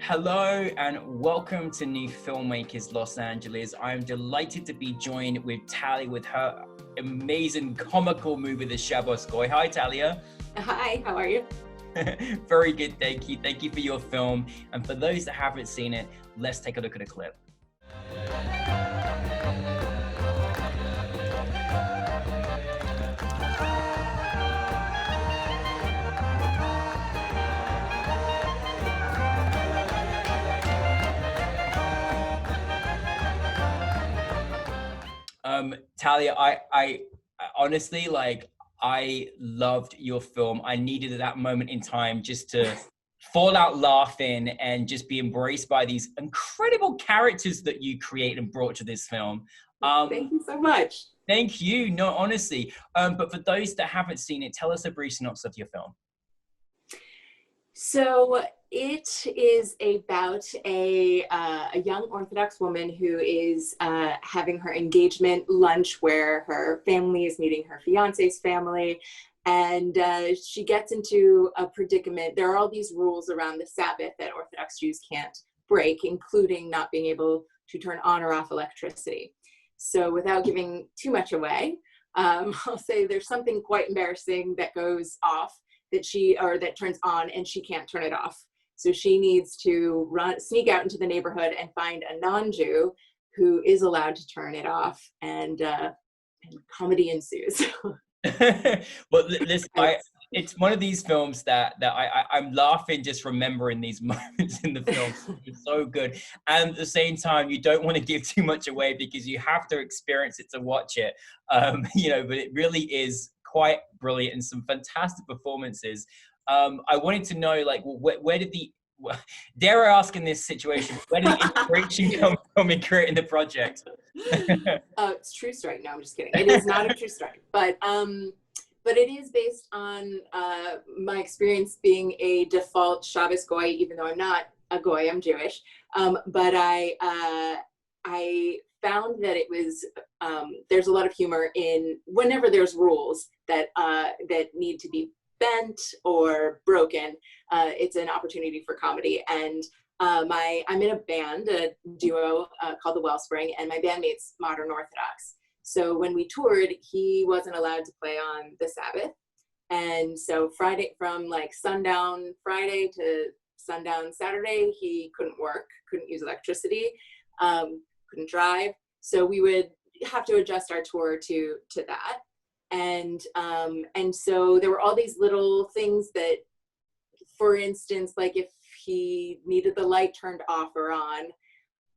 Hello and welcome to New Filmmakers Los Angeles. I'm delighted to be joined with Talia with her amazing comical movie, The Shabbos Goy. Hi, Talia. Hi, how are you? Very good, thank you. Thank you for your film. And for those that haven't seen it, let's take a look at a clip. Talia, I honestly, I loved your film. I needed at that moment in time just to fall out laughing and just be embraced by these incredible characters that you create and brought to this film. Thank you so much. Thank you. No, honestly. But for those that haven't seen it, tell us a brief synopsis of your film. So it is about a young Orthodox woman who is having her engagement lunch where her family is meeting her fiance's family. And she gets into a predicament. There are all these rules around the Sabbath that Orthodox Jews can't break, including not being able to turn on or off electricity. So without giving too much away, I'll say there's something quite embarrassing that goes off that turns on and she can't turn it off. So she needs to sneak out into the neighborhood and find a non-Jew who is allowed to turn it off, and comedy ensues. Well, listen, it's one of these films that I'm laughing just remembering these moments in the film. It's so good. And at the same time, you don't want to give too much away because you have to experience it to watch it. But it really is quite brilliant and some fantastic performances. I wanted to know, where did dare I ask in this situation, where did the inspiration come from in creating the project? It's true story. No, I'm just kidding. It is not a true story, but it is based on my experience being a default Shabbos Goy, even though I'm not a Goy, I'm Jewish. But I found that it was there's a lot of humor in whenever there's rules that need to be bent or broken. It's an opportunity for comedy. And I'm in a band, a duo called The Wellspring, and my bandmate's Modern Orthodox. So when we toured, he wasn't allowed to play on the Sabbath. And so Friday, from sundown Friday to sundown Saturday, he couldn't work, couldn't use electricity, couldn't drive. So we would have to adjust our tour to that. And so there were all these little things that, for instance, like if he needed the light turned off or on,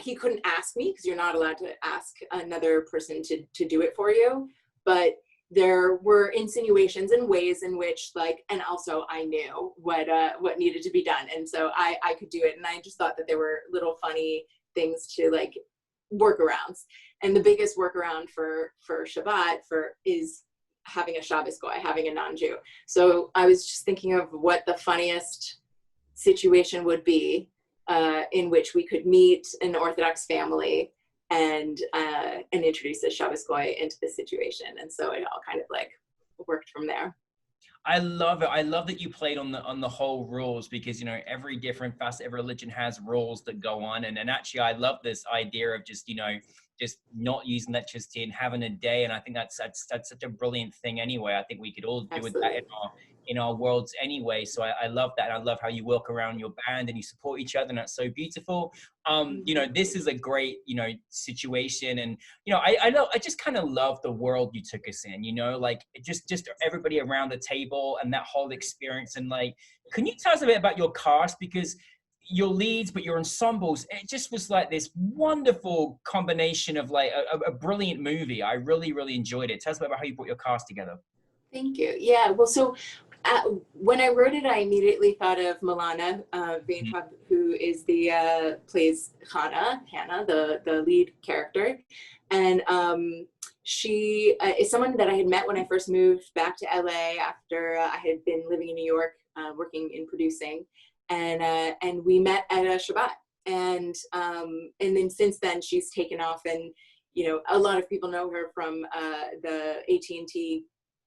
he couldn't ask me because you're not allowed to ask another person to do it for you. But there were insinuations and ways in which and also I knew what needed to be done. And so I could do it. And I just thought that there were little funny things to workarounds. And the biggest workaround for Shabbat is having a Shabbos Goy, having a non-Jew. So I was just thinking of what the funniest situation would be in which we could meet an Orthodox family and introduce a Shabbos Goy into the situation. And so it all kind of worked from there. I love it. I love that you played on the whole rules because, every different facet of religion has rules that go on. And actually, I love this idea of just not using electricity and having a day. And I think that's such a brilliant thing anyway. I think we could all do with that in our worlds anyway. So I love that. And I love how you work around your band and you support each other. And that's so beautiful. This is a great, situation. And, I just kind of love the world you took us in, just everybody around the table and that whole experience. And can you tell us a bit about your cast? Because your leads, but your ensembles, it just was this wonderful combination of a brilliant movie. I really, really enjoyed it. Tell us about how you brought your cast together. Thank you. Yeah, well, so when I wrote it, I immediately thought of Milana Vaintrub, who is plays Hannah, the lead character. And she is someone that I had met when I first moved back to LA after I had been living in New York, working in producing. And we met at a Shabbat, and then since then she's taken off, and a lot of people know her from the AT&T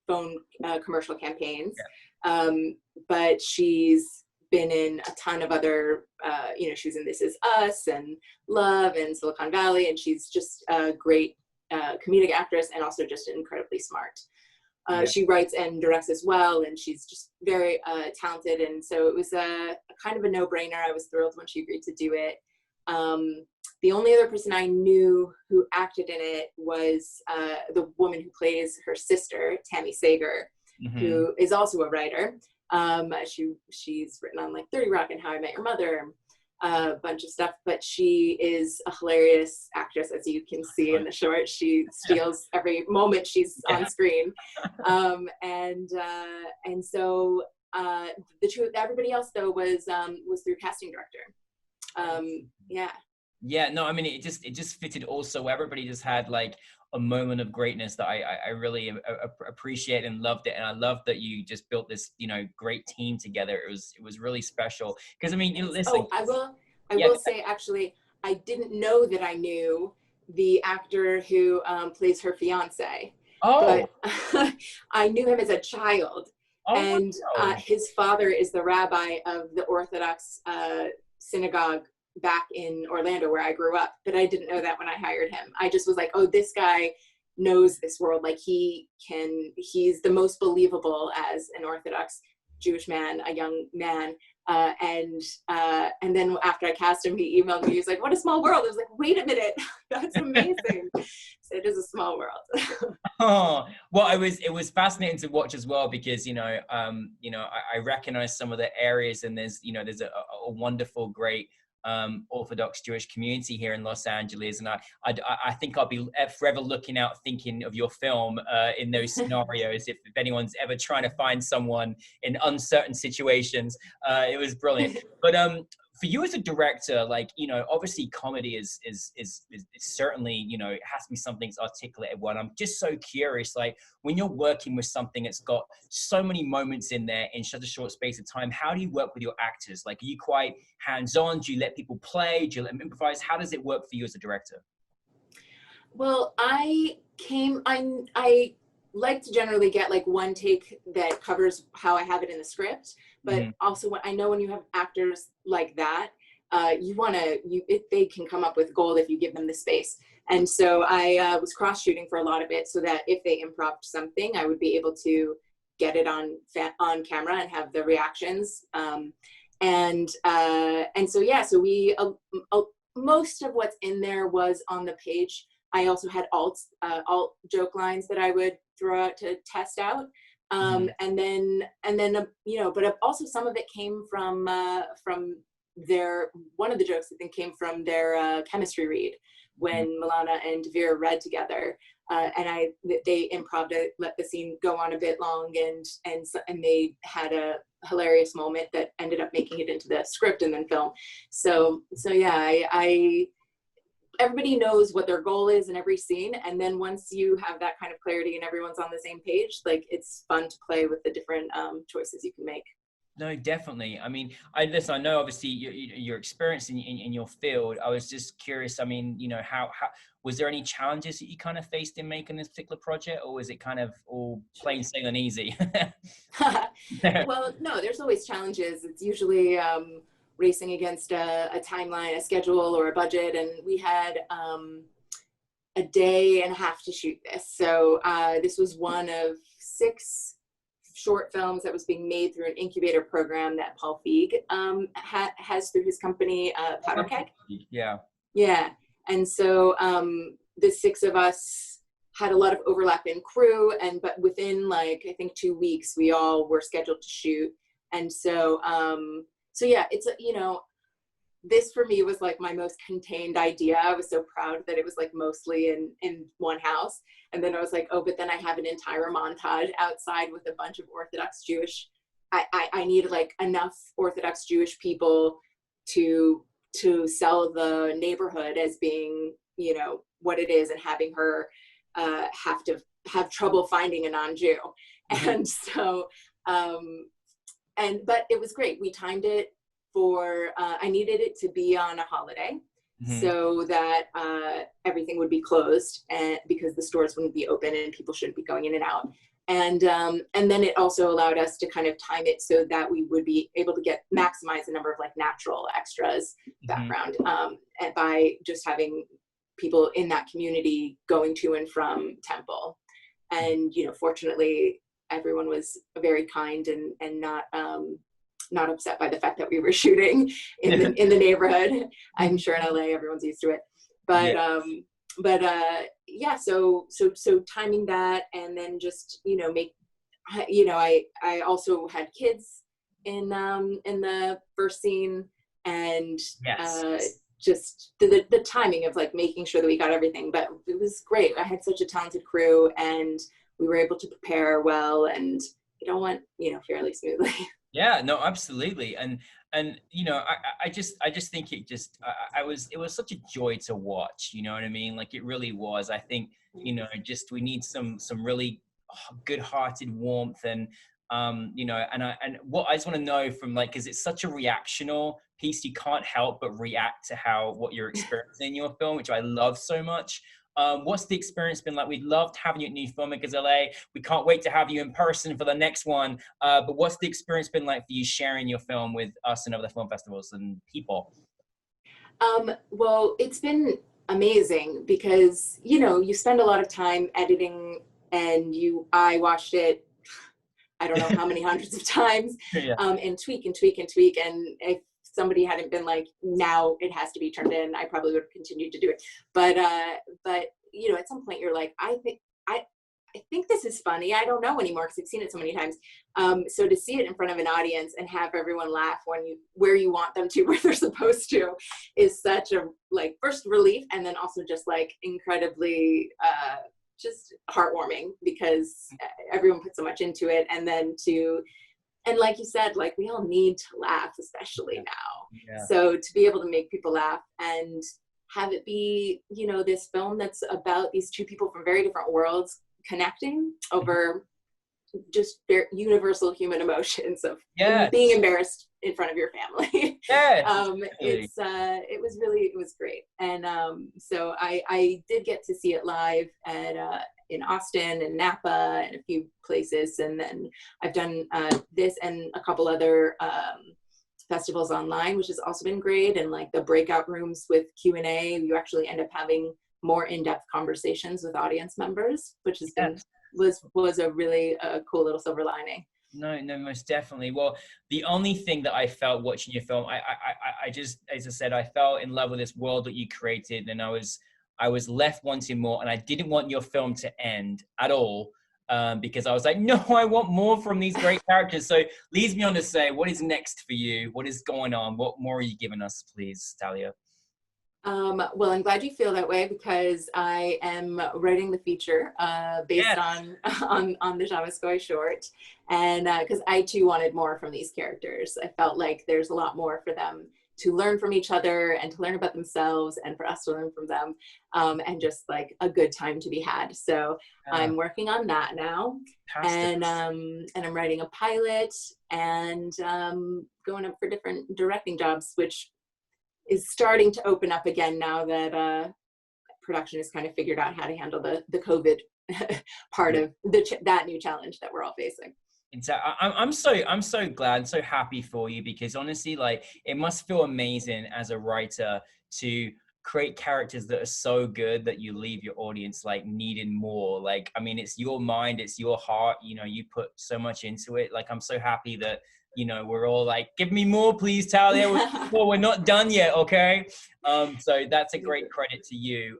phone commercial campaigns, but she's been in a ton of other, you know, she was in This Is Us and Love and Silicon Valley, and she's just a great comedic actress and also just incredibly smart. She writes and directs as well, and she's just very talented. And so it was a kind of a no-brainer. I was thrilled when she agreed to do it. The only other person I knew who acted in it was the woman who plays her sister, Tammy Sager, who is also a writer. She's written on like 30 Rock and How I Met Your Mother, a bunch of stuff, but she is a hilarious actress, as you can see in the short. She steals every moment she's on screen. And so the truth, everybody else though was through casting director. Yeah, no, I mean, it just fitted also. Everybody just had like a moment of greatness that I really appreciate and loved it. And I love that you just built this, you know, great team together. It was really special. Because I mean, you know, listen. I will say, actually, I didn't know that I knew the actor who plays her fiance. But I knew him as a child. And his father is the rabbi of the Orthodox synagogue back in Orlando where I grew up, but I didn't know that when I hired him. I just was like, oh, this guy knows this world. Like he's the most believable as an Orthodox Jewish man, a young man. And then after I cast him, he emailed me. He was like, what a small world. I was like, wait a minute, that's amazing. So it is a small world. Well, it was fascinating to watch as well, because, you know, I recognize some of the areas, and there's a wonderful, great Orthodox Jewish community here in Los Angeles, and I think I'll be forever looking out, thinking of your film in those scenarios. if anyone's ever trying to find someone in uncertain situations, it was brilliant. But for you as a director, like, you know, obviously comedy is certainly, you know, it has to be something that's articulated well. I'm just so curious, like, when you're working with something that's got so many moments in there in such a short space of time, how do you work with your actors? Like, are you quite hands-on? Do you let people play? Do you let them improvise? How does it work for you as a director? Well, I like to generally get like one take that covers how I have it in the script, but also when you have actors like that, they can come up with gold if you give them the space. And so I was cross shooting for a lot of it, so that if they improv something, I would be able to get it on camera and have the reactions. So we most of what's in there was on the page. I also had alt joke lines that I would throw out to test out. And then, you know, but also some of it came from one of the jokes I think came from their chemistry read when Milana and Devere read together. And they improv to let the scene go on a bit long, and they had a hilarious moment that ended up making it into the script and then film. So yeah, everybody knows what their goal is in every scene. And then once you have that kind of clarity and everyone's on the same page, like, it's fun to play with the different choices you can make. No, definitely. I mean, I know obviously your experience in your field. I was just curious. I mean, you know, how was there any challenges that you kind of faced in making this particular project, or was it kind of all plain sailing easy? Well, no, there's always challenges. It's usually racing against a timeline, a schedule, or a budget. And we had a day and a half to shoot this. So this was one of 6 short films that was being made through an incubator program that Paul Feig has through his company, Powder Keg. Yeah. And so the 6 of us had a lot of overlap in crew, but within like, I think 2 weeks, we all were scheduled to shoot. And so yeah, it's, you know, this for me was like my most contained idea. I was so proud that it was like mostly in one house. And then I was like, oh, but then I have an entire montage outside with a bunch of Orthodox Jewish. I need like enough Orthodox Jewish people to sell the neighborhood as being, you know, what it is, and having her have trouble finding a non-Jew. And so, but it was great. We timed it for, I needed it to be on a holiday. so that everything would be closed, and because the stores wouldn't be open and people shouldn't be going in and out. And then it also allowed us to kind of time it so that we would be able to maximize the number of like natural extras background, and by just having people in that community going to and from temple. And, you know, fortunately, everyone was very kind and not upset by the fact that we were shooting in the neighborhood. I'm sure in LA everyone's used to it, but yeah. So timing that, and then just, you know, I also had kids in the first scene, and just the timing of like making sure that we got everything, but it was great. I had such a talented crew, and we were able to prepare well, and it all went, you know, fairly smoothly. Yeah, no, absolutely. And you know, I just think it was such a joy to watch, you know what I mean? Like it really was. I think, you know, just we need some really good-hearted warmth, and you know, and what I just want to know from, like, because it's such a reactional piece, you can't help but react to what you're experiencing in your film, which I love so much. What's the experience been like? We'd loved having you at New Filmmakers LA. We can't wait to have you in person for the next one. But what's the experience been like for you sharing your film with us and other film festivals and people? Well, it's been amazing because, you know, you spend a lot of time editing, and I watched it, I don't know how many hundreds of times, and tweak and tweak and tweak. And if somebody hadn't been like, now it has to be turned in, I probably would have continued to do it. But you know, at some point you're like, I think this is funny. I don't know anymore because I've seen it so many times. So to see it in front of an audience and have everyone laugh where you want them to, where they're supposed to, is such a, like, first relief, and then also just like incredibly just heartwarming, because everyone put so much into it. And then and like you said, like, we all need to laugh, especially now. So to be able to make people laugh and have it be, you know, this film that's about these two people from very different worlds connecting over just universal human emotions of being embarrassed in front of your family. It was great. And so I did get to see it live at in Austin and Napa and a few places, and then I've done this and a couple other festivals online, which has also been great. And like the breakout rooms with Q&A, you actually end up having more in-depth conversations with audience members, which has been was a really cool little silver lining. No, most definitely. Well, the only thing that I felt watching your film, I just, as I said, I fell in love with this world that you created, and I was left wanting more, and I didn't want your film to end at all, because I was like, no, I want more from these great characters. So leads me on to say, what is next for you? What is going on? What more are you giving us, please, Talia? Well, I'm glad you feel that way, because I am writing the feature based on the Shabbos Goy short, and because I too wanted more from these characters. I felt like there's a lot more for them to learn from each other and to learn about themselves, and for us to learn from them, and just like a good time to be had. So I'm working on that now. And I'm writing a pilot, and going up for different directing jobs, which is starting to open up again now that production has kind of figured out how to handle the COVID part of that new challenge that we're all facing. I'm so glad, so happy for you, because honestly, like, it must feel amazing as a writer to create characters that are so good that you leave your audience like needing more. Like, I mean, it's your mind, it's your heart, you know, you put so much into it. Like, I'm so happy that, you know, we're all like, give me more, please, Talia. We're not done yet, okay? So that's a great credit to you.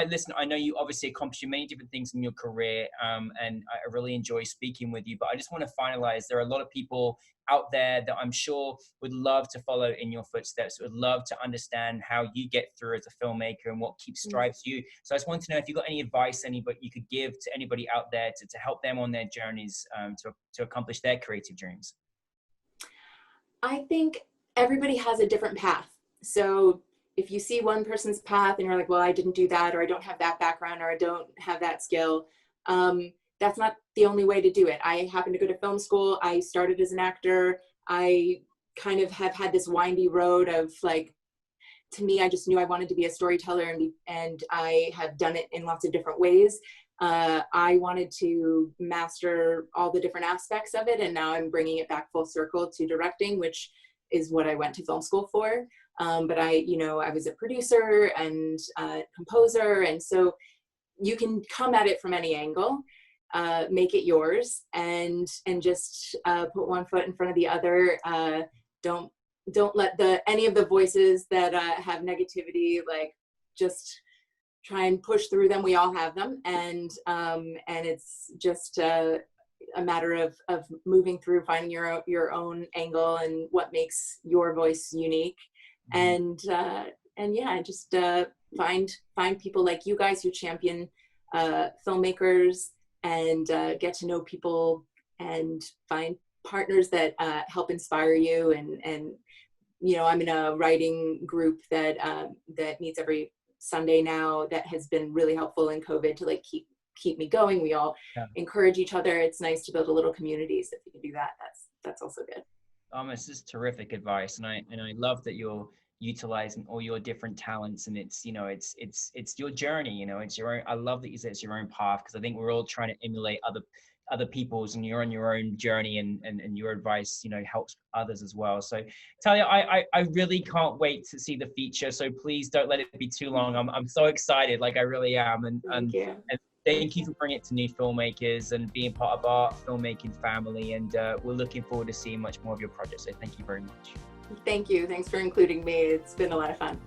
Listen, I know you obviously accomplished many different things in your career, and I really enjoy speaking with you, but I just want to finalize. There are a lot of people out there that I'm sure would love to follow in your footsteps, would love to understand how you get through as a filmmaker and what keeps drives you. So I just wanted to know if you got any advice you could give to anybody out there to help them on their journeys to accomplish their creative dreams. I think everybody has a different path. So if you see one person's path and you're like, well, I didn't do that, or I don't have that background, or I don't have that skill, that's not the only way to do it. I happened to go to film school. I started as an actor. I kind of have had this windy road of like to me, I just knew I wanted to be a storyteller, and I have done it in lots of different ways. I wanted to master all the different aspects of it, and now I'm bringing it back full circle to directing, which is what I went to film school for. But I was a producer and composer, and so you can come at it from any angle, make it yours, and just put one foot in front of the other. Don't let any of the voices that have negativity, like, just try and push through them. We all have them, and it's just a matter of moving through, finding your own angle and what makes your voice unique. And yeah, just find people like you guys who champion filmmakers, and get to know people and find partners that help inspire you. And I'm in a writing group that meets every Sunday now, that has been really helpful in COVID to, like, keep me going. We all encourage each other. It's nice to build a little community. So if you can do that, that's also good. This is terrific advice, and I love that you're utilizing all your different talents, and it's your journey. It's your own. I love that you said it's your own path, because I think we're all trying to emulate other people's, and you're on your own journey, and your advice helps others as well. So Talia, I really can't wait to see the feature, so please don't let it be too long. I'm so excited, like I really am, and thank you for bringing it to New Filmmakers and being part of our filmmaking family, and we're looking forward to seeing much more of your projects. So thank you very much. Thank you. Thanks for including me. It's been a lot of fun.